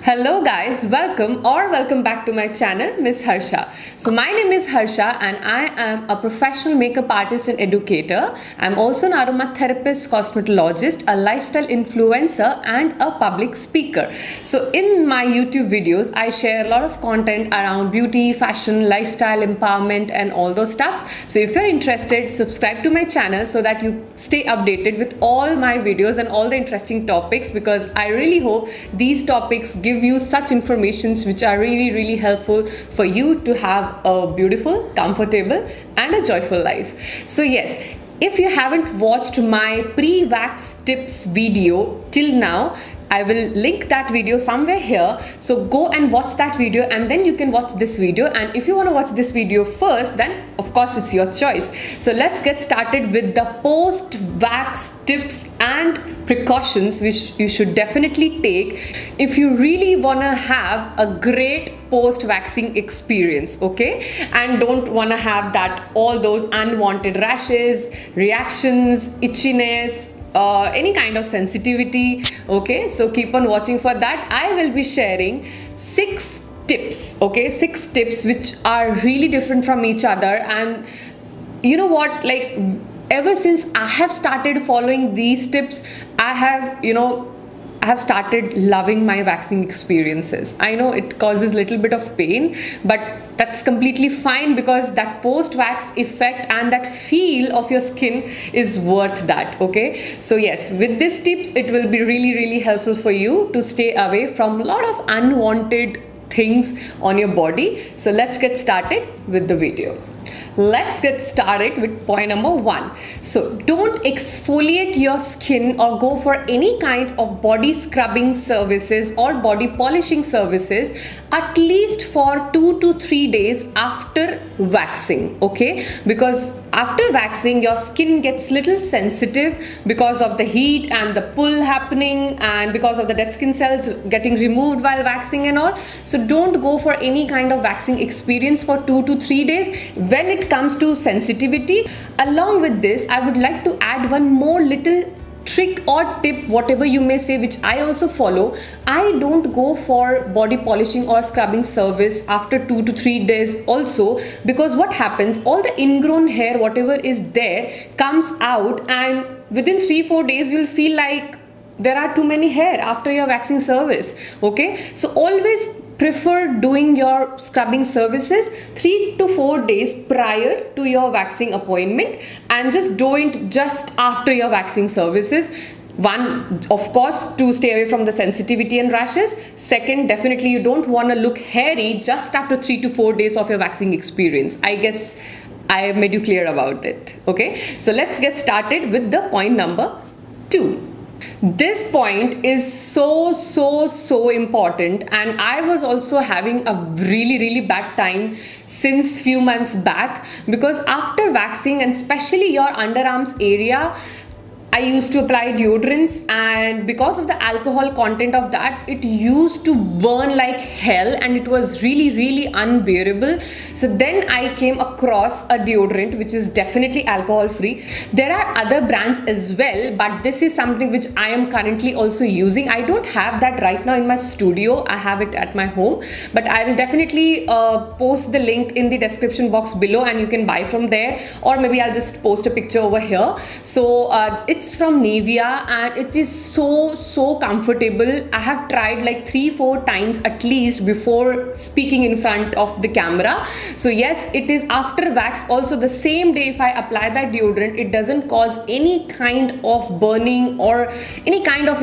Hello guys, welcome back to my channel, Miss Harsha. So my name is Harsha and I am a professional makeup artist and educator. I'm also an aromatherapist, cosmetologist, a lifestyle influencer and a public speaker. So in my YouTube videos, I share a lot of content around beauty, fashion, lifestyle, empowerment and all those stuffs. So if you're interested, subscribe to my channel so that you stay updated with all my videos and all the interesting topics, because I really hope these topics give you such informations which are really helpful for you to have a beautiful, comfortable and a joyful life. So yes, if you haven't watched my pre-wax tips video till now, I will link that video somewhere here. So go and watch that video and then you can watch this video. And if you want to watch this video first, then of course it's your choice. So let's get started with the post-wax tips and precautions which you should definitely take if you really want to have a great post-waxing experience, okay? And don't want to have that all those unwanted rashes, reactions, itchiness, any kind of sensitivity, okay? So keep on watching for that. I will be sharing 6 tips, okay? 6 tips which are really different from each other. And you know what, like ever since I have started following these tips, I have started loving my waxing experiences. I know it causes a little bit of pain, but that's completely fine, because that post-wax effect and that feel of your skin is worth that, okay? So yes, with these tips, it will be really helpful for you to stay away from a lot of unwanted things on your body. So let's get started with the video. Let's get started with point number 1. So don't exfoliate your skin or go for any kind of body scrubbing services or body polishing services at least for 2 to 3 days after waxing, okay? Because after waxing, your skin gets little sensitive because of the heat and the pull happening and because of the dead skin cells getting removed while waxing and all. So don't go for any kind of waxing experience for 2 to 3 days when it comes to sensitivity. Along with this, I would like to add one more little trick or tip, whatever you may say, which I also follow. I don't go for body polishing or scrubbing service after 2 to 3 days also, because what happens, all the ingrown hair, whatever is there, comes out, and within 3-4 days you'll feel like there are too many hair after your waxing service, okay? So always prefer doing your scrubbing services 3 to 4 days prior to your waxing appointment, and just do it just after your waxing services. One, of course, to stay away from the sensitivity and rashes. Second, definitely you don't want to look hairy just after 3 to 4 days of your waxing experience. I guess I made you clear about it, okay? So let's get started with the point number 2. This point is so important, and I was also having a really bad time since few months back, because after waxing, and especially your underarms area, I used to apply deodorants, and because of the alcohol content of that, it used to burn like hell and it was really unbearable. So then I came across a deodorant which is definitely alcohol free. There are other brands as well, but this is something which I am currently also using. I don't have that right now in my studio, I have it at my home, but I will definitely post the link in the description box below and you can buy from there, or maybe I'll just post a picture over here. So it's from Nivea and it is so comfortable. I have tried like 3-4 times at least before speaking in front of the camera. So yes, it is after wax also the same day. If I apply that deodorant, it doesn't cause any kind of burning or any kind of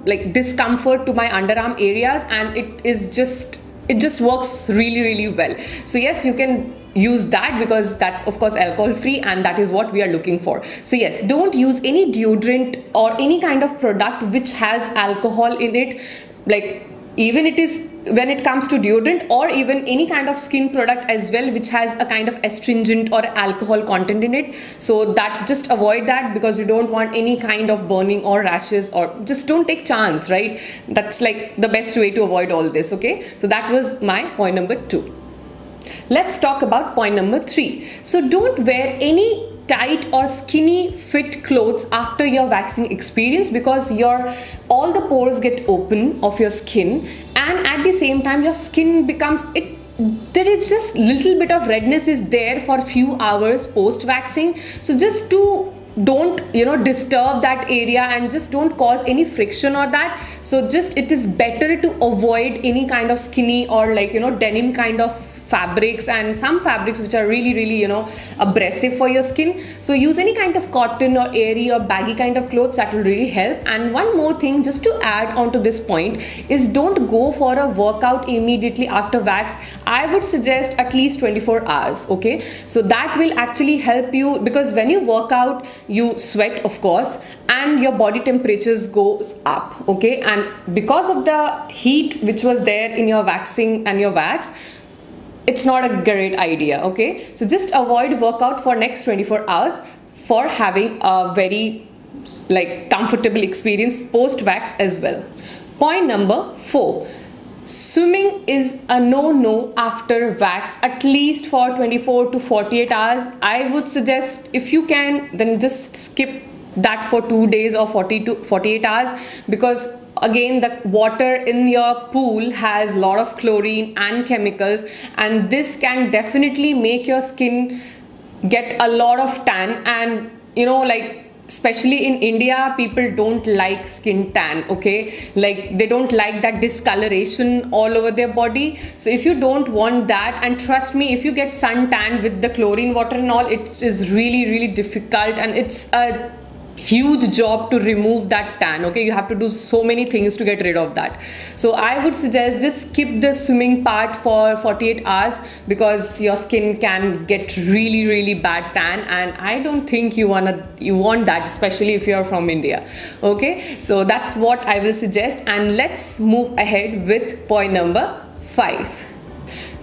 like discomfort to my underarm areas, and it just works really well. So yes, you can use that, because that's of course alcohol free and that is what we are looking for. So yes, don't use any deodorant or any kind of product which has alcohol in it, like even it is when it comes to deodorant, or even any kind of skin product as well which has a kind of astringent or alcohol content in it. So that, just avoid that, because you don't want any kind of burning or rashes, or just don't take chance, right? That's like the best way to avoid all this, okay? So that was my point number 2. Let's talk about point number 3. So don't wear any tight or skinny fit clothes after your waxing experience, because all the pores get open of your skin, and at the same time your skin becomes there is just little bit of redness is there for a few hours post waxing. So just to don't disturb that area and just don't cause any friction or that. So just it is better to avoid any kind of skinny or denim kind of fabrics, and some fabrics which are really abrasive for your skin. So use any kind of cotton or airy or baggy kind of clothes, that will really help. And one more thing just to add on to this point is, don't go for a workout immediately after wax. I would suggest at least 24 hours. Okay, so that will actually help you, because when you work out you sweat of course, and your body temperatures goes up. Okay, and because of the heat which was there in your waxing and your wax, it's not a great idea. Okay, so just avoid workout for next 24 hours for having a very comfortable experience post wax as well. Point number 4, swimming is a no after wax, at least for 24 to 48 hours. I would suggest, if you can, then just skip that for 2 days or 40 to 48 hours, because again the water in your pool has a lot of chlorine and chemicals, and this can definitely make your skin get a lot of tan. And especially in India, people don't like skin tan. Okay, they don't like that discoloration all over their body. So if you don't want that, and trust me, if you get sun tan with the chlorine water and all, it is really difficult, and it's a huge job to remove that tan. Okay, you have to do so many things to get rid of that. So I would suggest just skip the swimming part for 48 hours, because your skin can get really bad tan, and I don't think you want that, especially if you are from India. Okay, so that's what I will suggest. And let's move ahead with point number 5.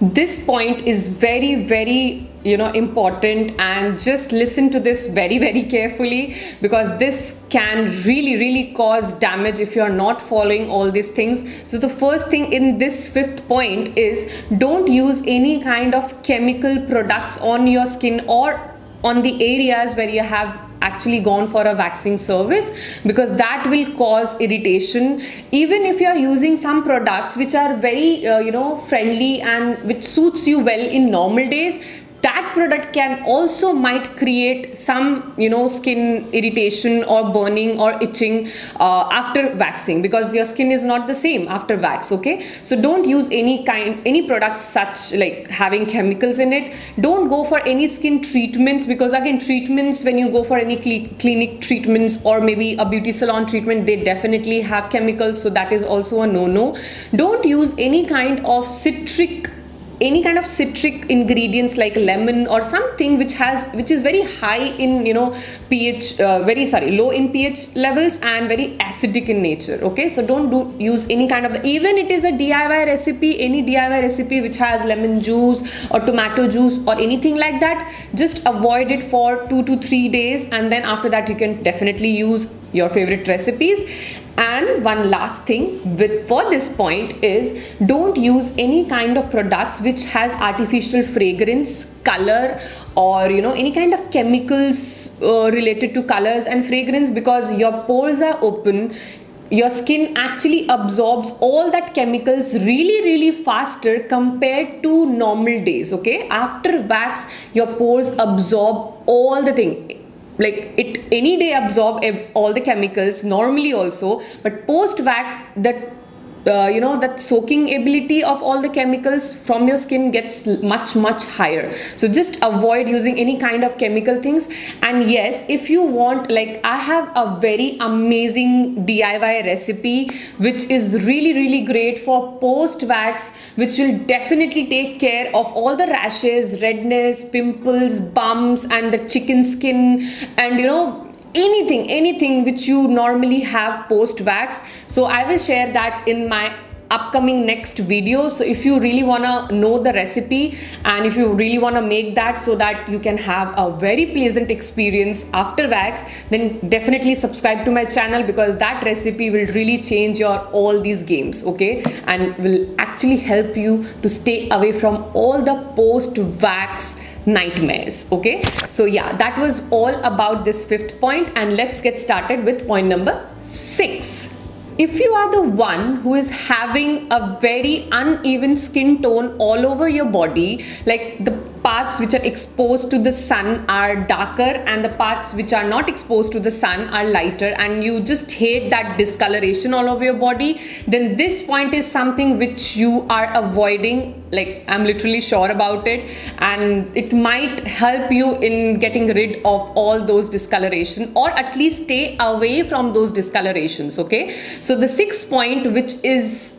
This point is very important, and just listen to this very carefully, because this can really cause damage if you are not following all these things. So the first thing in this 5th point is, don't use any kind of chemical products on your skin or on the areas where you have actually gone for a waxing service, because that will cause irritation. Even if you are using some products which are very friendly and which suits you well in normal days, that product can also might create some skin irritation or burning or itching after waxing, because your skin is not the same after wax. Okay, so don't use any products such having chemicals in it. Don't go for any skin treatments, because again, treatments, when you go for any clinic treatments or maybe a beauty salon treatment, they definitely have chemicals, so that is also a no. Don't use any kind of citric ingredients like lemon or something which is very high in pH, low in pH levels and very acidic in nature. Okay, so don't use any kind of, even it is a DIY recipe, any DIY recipe which has lemon juice or tomato juice or anything like that, just avoid it for 2 to 3 days, and then after that you can definitely use your favorite recipes. And one last thing for this point is, don't use any kind of products which has artificial fragrance, color, or any kind of chemicals related to colors and fragrance, because your pores are open. Your skin actually absorbs all that chemicals really faster compared to normal days. Okay, after wax your pores absorb all the thing, any day absorb all the chemicals normally also, but post wax that that soaking ability of all the chemicals from your skin gets much higher. So just avoid using any kind of chemical things. And yes, if you want, I have a very amazing DIY recipe which is really great for post wax, which will definitely take care of all the rashes, redness, pimples, bumps, and the chicken skin, and anything which you normally have post wax. So I will share that in my upcoming next video. So if you really want to know the recipe, and if you really want to make that so that you can have a very pleasant experience after wax, then definitely subscribe to my channel, because that recipe will really change your all these games. Okay, and will actually help you to stay away from all the post wax nightmares. Okay, so yeah, that was all about this fifth point, and let's get started with point number 6. If you are the one who is having a very uneven skin tone all over your body, like the parts which are exposed to the sun are darker and the parts which are not exposed to the sun are lighter, and you just hate that discoloration all over your body, then this point is something which you are avoiding. Like, I'm literally sure about it, and it might help you in getting rid of all those discoloration, or at least stay away from those discolorations. Okay, so the sixth point, which is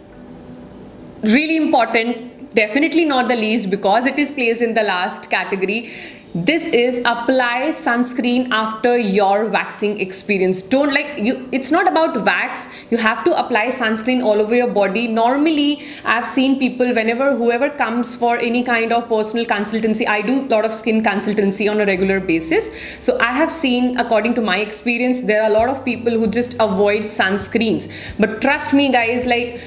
really important, definitely not the least because it is placed in the last category, this is apply sunscreen after your waxing experience. Don't, like, you, it's not about wax, you have to apply sunscreen all over your body. Normally I've seen people, whenever whoever comes for any kind of personal consultancy, I do a lot of skin consultancy on a regular basis, so I have seen, according to my experience, there are a lot of people who just avoid sunscreens. But trust me guys, like,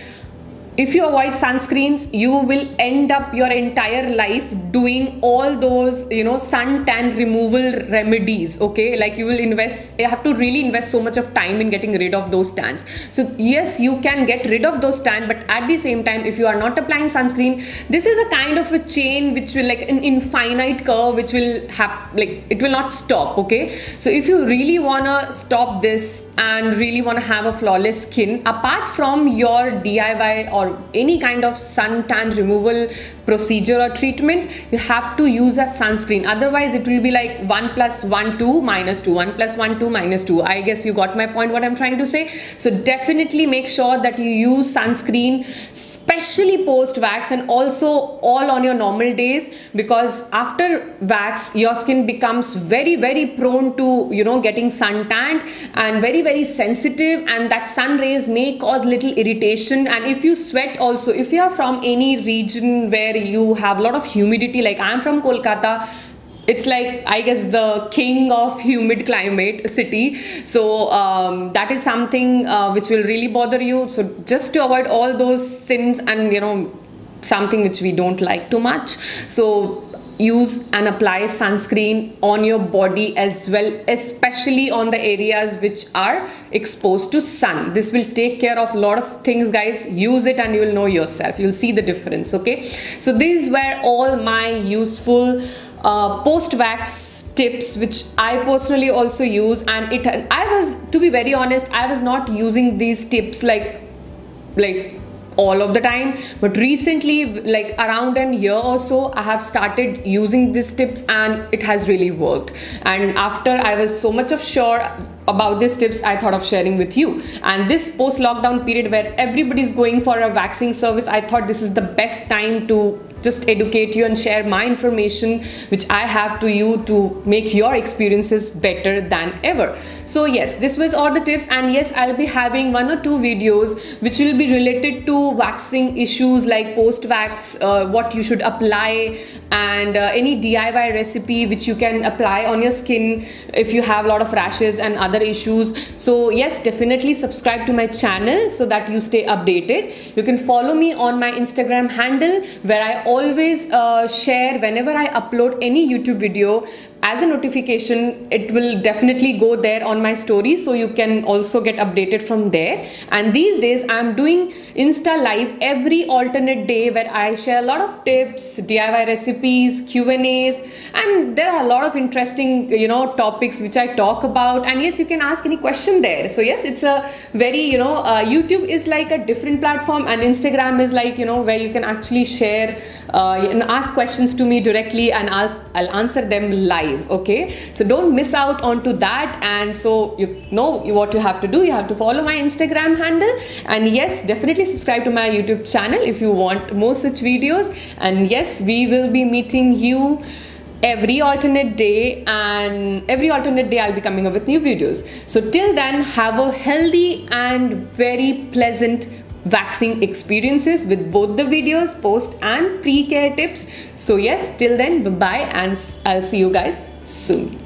if you avoid sunscreens, you will end up your entire life doing all those, you know, suntan removal remedies. Okay, like you have to really invest so much of time in getting rid of those tans. So yes, you can get rid of those tan, but at the same time, if you are not applying sunscreen, this is a kind of a chain which will, like an infinite curve, which will have, like, it will not stop. Okay, so if you really wanna stop this and really want to have a flawless skin, apart from your DIY or any kind of suntan removal procedure or treatment, you have to use a sunscreen. Otherwise it will be like 1 + 1 2 - 2, 1 + 1 2 - 2. I guess you got my point, what I'm trying to say. So definitely make sure that you use sunscreen, especially post wax, and also all on your normal days, because after wax your skin becomes very, very prone to, you know, getting suntanned, and very, very sensitive, and that sun rays may cause little irritation. And if you sweat also, if you are from any region where you have a lot of humidity, like I'm from Kolkata, it's like, I guess, the king of humid climate city, so that is something which will really bother you. So just to avoid all those sins and, you know, something which we don't like too much, so use and apply sunscreen on your body as well, especially on the areas which are exposed to sun. This will take care of a lot of things, guys. Use it and you will know yourself, you'll see the difference. Okay, so these were all my useful post-wax tips which I personally also use, and I was, to be very honest, I was not using these tips like all of the time, but recently, like around a year or so, I have started using these tips and it has really worked. And after I was so much of sure about these tips, I thought of sharing with you. And this post-lockdown period where everybody's going for a waxing service, I thought this is the best time to just educate you and share my information which I have to you to make your experiences better than ever. So yes, this was all the tips, and yes, I'll be having 1 or 2 videos which will be related to waxing issues, like post-wax, what you should apply, and any DIY recipe which you can apply on your skin if you have a lot of rashes and other issues. So yes, definitely subscribe to my channel so that you stay updated. You can follow me on my Instagram handle, where I always share whenever I upload any YouTube video. As a notification, it will definitely go there on my story, so you can also get updated from there. And these days I'm doing Insta live every alternate day, where I share a lot of tips, DIY recipes, Q&As, and there are a lot of interesting, you know, topics which I talk about. And yes, you can ask any question there. So yes, it's a very, you know, YouTube is like a different platform, and Instagram is like, you know, where you can actually share and ask questions to me directly, and I'll answer them live. Okay, so don't miss out onto that. And so you know what you have to do. You have to follow my Instagram handle, and yes, definitely subscribe to my YouTube channel if you want more such videos. And yes, we will be meeting you every alternate day, and every alternate day I'll be coming up with new videos. So till then, have a healthy and very pleasant waxing experiences with both the videos, post and pre-care tips. So yes, till then, bye bye, and I'll see you guys soon.